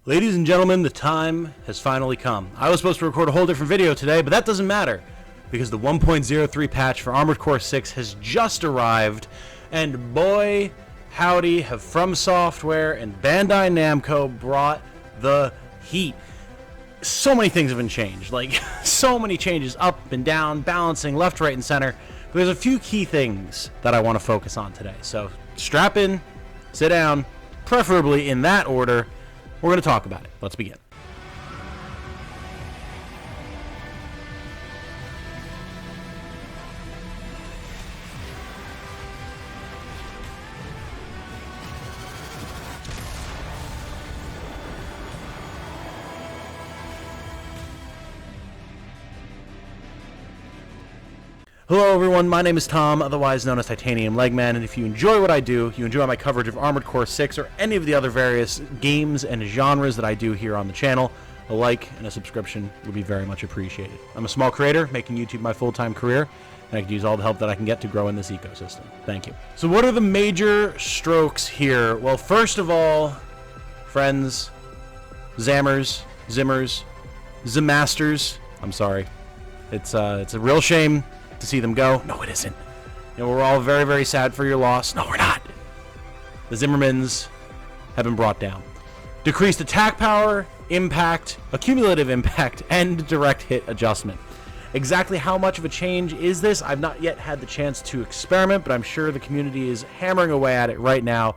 Ladies and gentlemen, the time has finally come. I was supposed to record a whole different video today, but that doesn't matter because the 1.03 patch for Armored Core 6 has just arrived, and boy, howdy, have From Software and Bandai Namco brought the heat. So many things have been changed, like so many changes up and down, balancing left, right, and center. But there's a few key things that I want to focus on today. So strap in, sit down, preferably in that order. We're going to talk about it. Let's begin. Hello everyone, my name is Tom, otherwise known as Titanium Legman, and if you enjoy what I do, you enjoy my coverage of Armored Core 6 or any of the other various games and genres that I do here on the channel, a like and a subscription would be very much appreciated. I'm a small creator, making YouTube my full-time career, and I could use all the help that I can get to grow in this ecosystem. Thank you. So what are the major strokes here? Well, first of all, friends, Zammers, Zimmers, Zimmasters, I'm sorry. It's a real shame to see them go. No, it isn't. You know, we're all very, very sad for your loss. No, we're not. The Zimmermans have been brought down. Decreased attack power, impact, accumulative impact, and direct hit adjustment. Exactly how much of a change is this? I've not yet had the chance to experiment, but I'm sure the community is hammering away at it right now.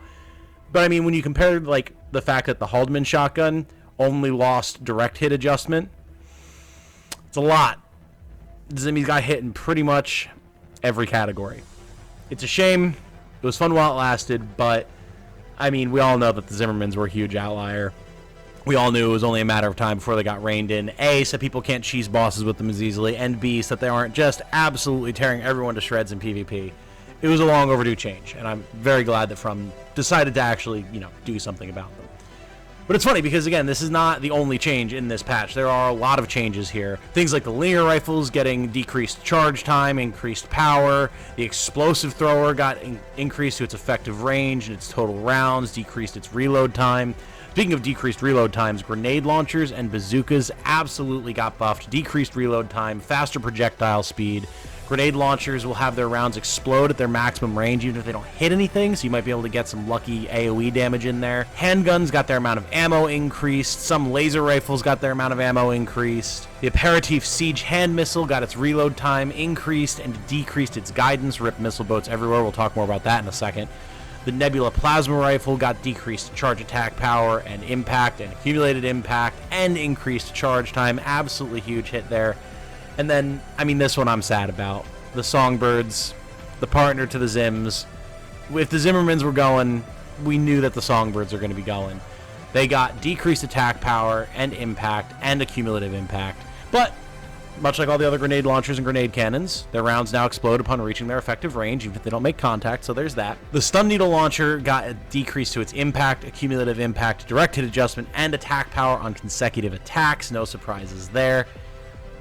But I mean, when you compare like the fact that the Haldeman shotgun only lost direct hit adjustment, it's a lot. Zimmies got hit in pretty much every category. It's a shame. It was fun while it lasted, but I mean, we all know that the Zimmermans were a huge outlier. We all knew it was only a matter of time before they got reined in. A, so people can't cheese bosses with them as easily, and B, so that they aren't just absolutely tearing everyone to shreds in PvP. It was a long overdue change, and I'm very glad that From decided to actually, do something about them. But it's funny because, again, this is not the only change in this patch. There are a lot of changes here. Things like the linear rifles getting decreased charge time, increased power. The explosive thrower got increased to its effective range and its total rounds, decreased its reload time. Speaking of decreased reload times, grenade launchers and bazookas absolutely got buffed. Decreased reload time, faster projectile speed. Grenade launchers will have their rounds explode at their maximum range even if they don't hit anything, so you might be able to get some lucky AoE damage in there. Handguns got their amount of ammo increased. Some laser rifles got their amount of ammo increased. The Aperitif Siege hand missile got its reload time increased and decreased its guidance. Rip missile boats everywhere. We'll talk more about that in a second. The Nebula Plasma Rifle got decreased charge attack power and impact and accumulated impact and increased charge time. Absolutely huge hit there. And then, I mean, this one I'm sad about. The Songbirds, the partner to the Zims. If the Zimmermans were going, we knew that the Songbirds are going to be going. They got decreased attack power and impact and accumulative impact. But, much like all the other grenade launchers and grenade cannons, their rounds now explode upon reaching their effective range, even if they don't make contact, so there's that. The Stun Needle Launcher got a decrease to its impact, accumulative impact, direct hit adjustment, and attack power on consecutive attacks. No surprises there.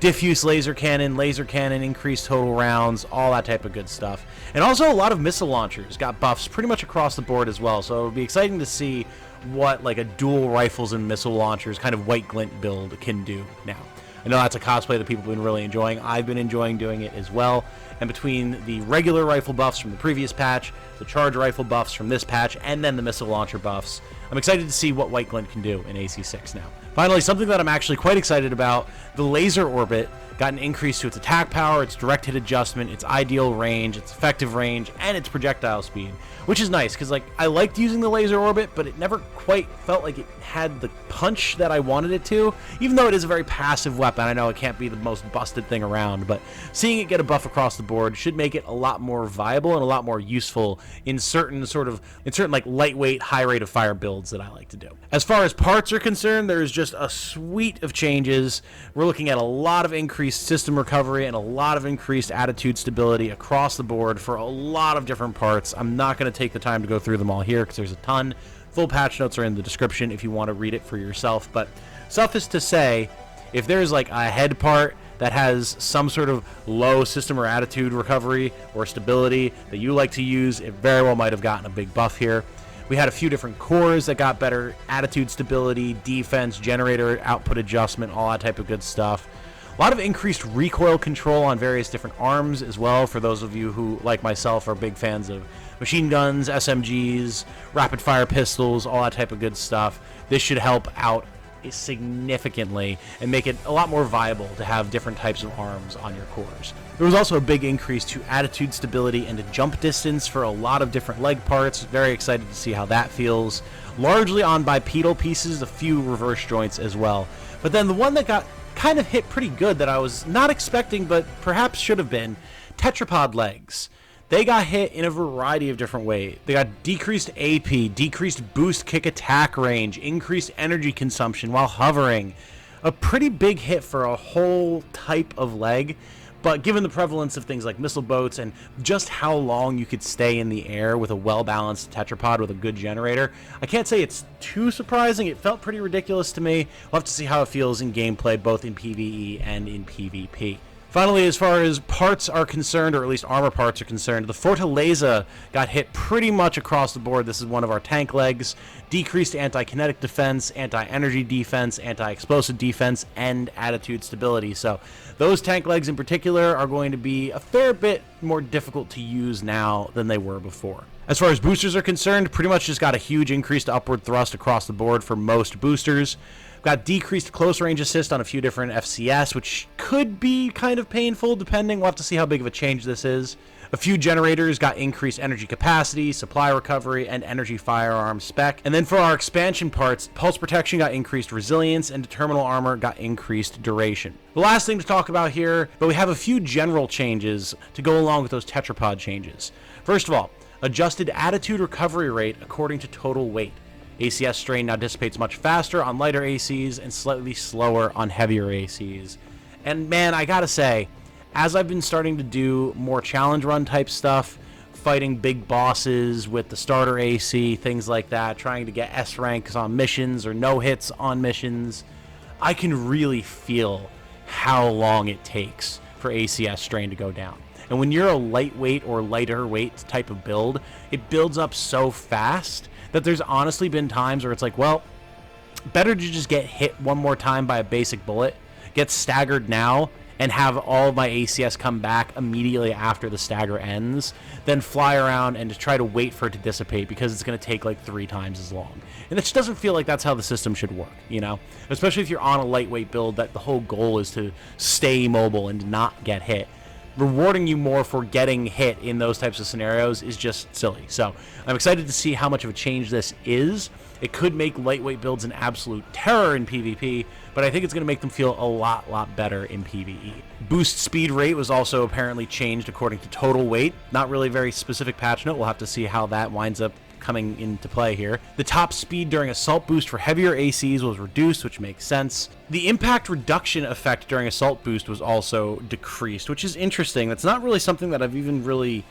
Diffuse laser cannon, increased total rounds, all that type of good stuff. And also a lot of missile launchers got buffs pretty much across the board as well. So it'll be exciting to see what like a dual rifles and missile launchers kind of white glint build can do now. I know that's a cosplay that people have been really enjoying. I've been enjoying doing it as well. And between the regular rifle buffs from the previous patch, the charge rifle buffs from this patch, and then the missile launcher buffs, I'm excited to see what White Glint can do in AC6 now. Finally, something that I'm actually quite excited about, the Laser Orbit got an increase to its attack power, its direct hit adjustment, its ideal range, its effective range, and its projectile speed, which is nice because like I liked using the Laser Orbit, but it never quite felt like it had the punch that I wanted it to, even though it is a very passive weapon. I know it can't be the most busted thing around, but seeing it get a buff across the board should make it a lot more viable and a lot more useful in certain like lightweight, high rate of fire builds that I like to do. As far as parts are concerned, there's just a suite of changes. We're looking at a lot of increased system recovery and a lot of increased attitude stability across the board for a lot of different parts. I'm not going to take the time to go through them all here because there's a ton. Full patch notes are in the description if you want to read it for yourself, but suffice to say, if there's like a head part that has some sort of low system or attitude recovery or stability that you like to use, it very well might have gotten a big buff here. We had a few different cores that got better attitude stability, defense, generator output adjustment, all that type of good stuff. A lot of increased recoil control on various different arms as well, for those of you who, like myself, are big fans of machine guns, SMGs, rapid fire pistols, all that type of good stuff. This should help out significantly and make it a lot more viable to have different types of arms on your cores. There was also a big increase to attitude stability and to jump distance for a lot of different leg parts. Very excited to see how that feels. Largely on bipedal pieces, a few reverse joints as well. But then the one that got kind of hit pretty good that I was not expecting but perhaps should have been, tetrapod legs. They got hit in a variety of different ways. They got decreased AP, decreased boost kick attack range, increased energy consumption while hovering. A pretty big hit for a whole type of leg, but given the prevalence of things like missile boats and just how long you could stay in the air with a well-balanced tetrapod with a good generator, I can't say it's too surprising. It felt pretty ridiculous to me. We'll have to see how it feels in gameplay, both in PvE and in PvP. Finally, as far as parts are concerned, or at least armor parts are concerned, the Fortaleza got hit pretty much across the board. This is one of our tank legs. Decreased anti-kinetic defense, anti-energy defense, anti-explosive defense, and attitude stability. So those tank legs in particular are going to be a fair bit more difficult to use now than they were before. As far as boosters are concerned, pretty much just got a huge increased upward thrust across the board for most boosters. Got decreased close range assist on a few different FCS, which could be kind of painful depending. We'll have to see how big of a change this is. A few generators got increased energy capacity, supply recovery, and energy firearm spec. And then for our expansion parts, pulse protection got increased resilience, and terminal armor got increased duration. The last thing to talk about here, but we have a few general changes to go along with those tetrapod changes. First of all, adjusted attitude recovery rate according to total weight. ACS strain now dissipates much faster on lighter ACs and slightly slower on heavier ACs. And man, I gotta say, as I've been starting to do more challenge run type stuff, fighting big bosses with the starter AC, things like that, trying to get S ranks on missions or no hits on missions, I can really feel how long it takes for ACS strain to go down. And when you're a lightweight or lighter weight type of build, it builds up so fast that there's honestly been times where it's like, well, better to just get hit one more time by a basic bullet, get staggered now, and have all of my ACS come back immediately after the stagger ends, than fly around and to try to wait for it to dissipate, because it's going to take like 3 times as long. And it just doesn't feel like that's how the system should work, you know? Especially if you're on a lightweight build that the whole goal is to stay mobile and not get hit. Rewarding you more for getting hit in those types of scenarios is just silly. So I'm excited to see how much of a change this is. It could make lightweight builds an absolute terror in PvP, but I think it's going to make them feel a lot better in PvE. Boost speed rate was also apparently changed according to total weight. Not really a very specific patch note. We'll have to see how that winds up coming into play here. The top speed during assault boost for heavier ACs was reduced, which makes sense. The impact reduction effect during assault boost was also decreased, which is interesting. That's not really something that I've even really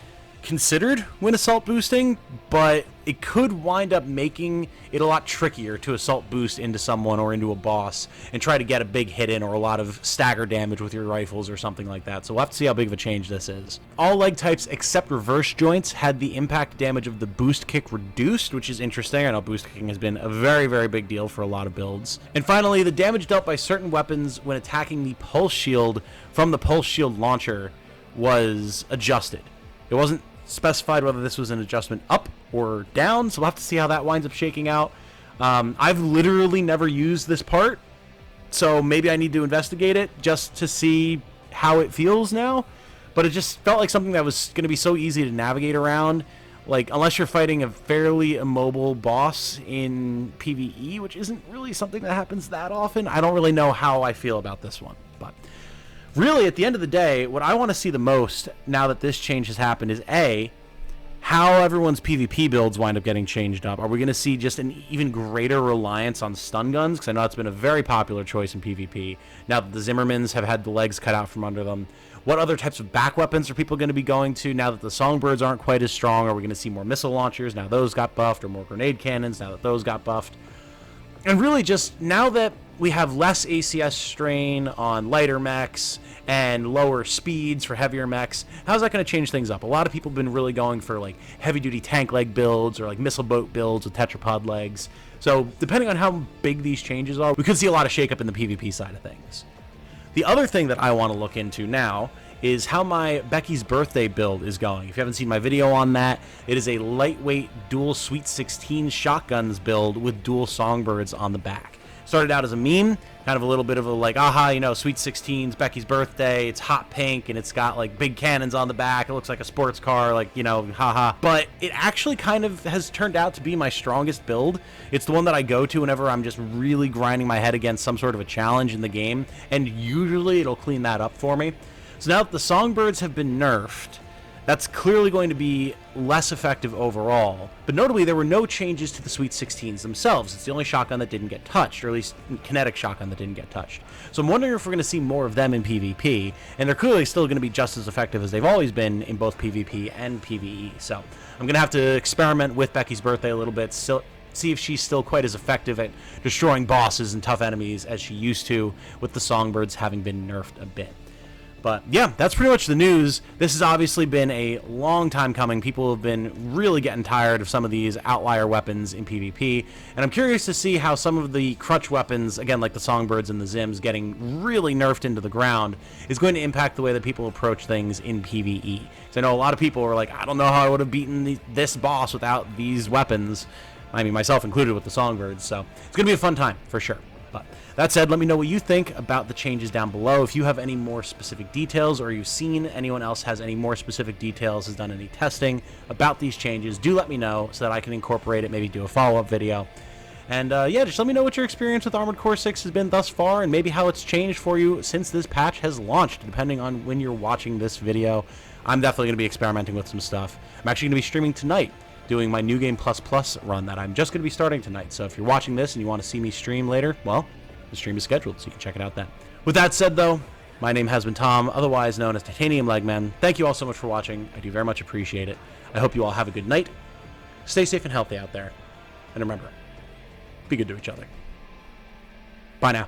considered when assault boosting, but it could wind up making it a lot trickier to assault boost into someone or into a boss and try to get a big hit in or a lot of stagger damage with your rifles or something like that. So we'll have to see how big of a change this is. All leg types except reverse joints had the impact damage of the boost kick reduced, which is interesting. I know boost kicking has been a very big deal for a lot of builds. And finally, the damage dealt by certain weapons when attacking the pulse shield from the pulse shield launcher was adjusted. It wasn't specified whether this was an adjustment up or down, so we'll have to see how that winds up shaking out. I've literally never used this part, so maybe I need to investigate it just to see how it feels now. But it just felt like something that was going to be so easy to navigate around, like unless you're fighting a fairly immobile boss in PvE, which isn't really something that happens that often. I don't really know how I feel about this one, but really, at the end of the day, what I want to see the most now that this change has happened is A, how everyone's PvP builds wind up getting changed up. Are we going to see just an even greater reliance on stun guns? Because I know it's been a very popular choice in PvP. Now that the Zimmermans have had the legs cut out from under them. What other types of back weapons are people going to be going to now that the Songbirds aren't quite as strong? Are we going to see more missile launchers now those got buffed, or more grenade cannons now that those got buffed? And really just now that we have less ACS strain on lighter mechs and lower speeds for heavier mechs. How's that going to change things up? A lot of people have been really going for like heavy duty tank leg builds or like missile boat builds with tetrapod legs. So depending on how big these changes are, we could see a lot of shakeup in the PvP side of things. The other thing that I want to look into now is how my Becky's Birthday build is going. If you haven't seen my video on that, it is a lightweight dual Sweet 16 shotguns build with dual Songbirds on the back. Started out as a meme, kind of a little bit of a like, aha, you know, Sweet 16's Becky's Birthday, it's hot pink, and it's got like big cannons on the back, it looks like a sports car, like, you know, haha. But it actually kind of has turned out to be my strongest build. It's the one that I go to whenever I'm just really grinding my head against some sort of a challenge in the game, and usually it'll clean that up for me. So now that the Songbirds have been nerfed, that's clearly going to be less effective overall. But notably, there were no changes to the Sweet 16s themselves. It's the only shotgun that didn't get touched, or at least kinetic shotgun that didn't get touched. So I'm wondering if we're going to see more of them in PvP, and they're clearly still going to be just as effective as they've always been in both PvP and PvE. So I'm going to have to experiment with Becky's Birthday a little bit, see if she's still quite as effective at destroying bosses and tough enemies as she used to, with the Songbirds having been nerfed a bit. But yeah, that's pretty much the news. This has obviously been a long time coming. People have been really getting tired of some of these outlier weapons in PvP, and I'm curious to see how some of the crutch weapons, again like the Songbirds and the Zims, getting really nerfed into the ground is going to impact the way that people approach things in PvE. So I know a lot of people are like, I don't know how I would have beaten this boss without these weapons. I mean, myself included with the Songbirds, so it's going to be a fun time for sure. But that said, let me know what you think about the changes down below. If you have any more specific details, or you've seen anyone else has any more specific details, has done any testing about these changes, do let me know so that I can incorporate it, maybe do a follow-up video. And yeah, just let me know what your experience with Armored Core 6 has been thus far, and maybe how it's changed for you since this patch has launched, depending on when you're watching this video. I'm definitely going to be experimenting with some stuff. I'm actually going to be streaming tonight, doing my New Game Plus Plus run that I'm just going to be starting tonight. So if you're watching this and you want to see me stream later, well, the stream is scheduled, so you can check it out then. With that said, though, my name has been Tom, otherwise known as Titanium Legman. Thank you all so much for watching. I do very much appreciate it. I hope you all have a good night. Stay safe and healthy out there. And remember, be good to each other. Bye now.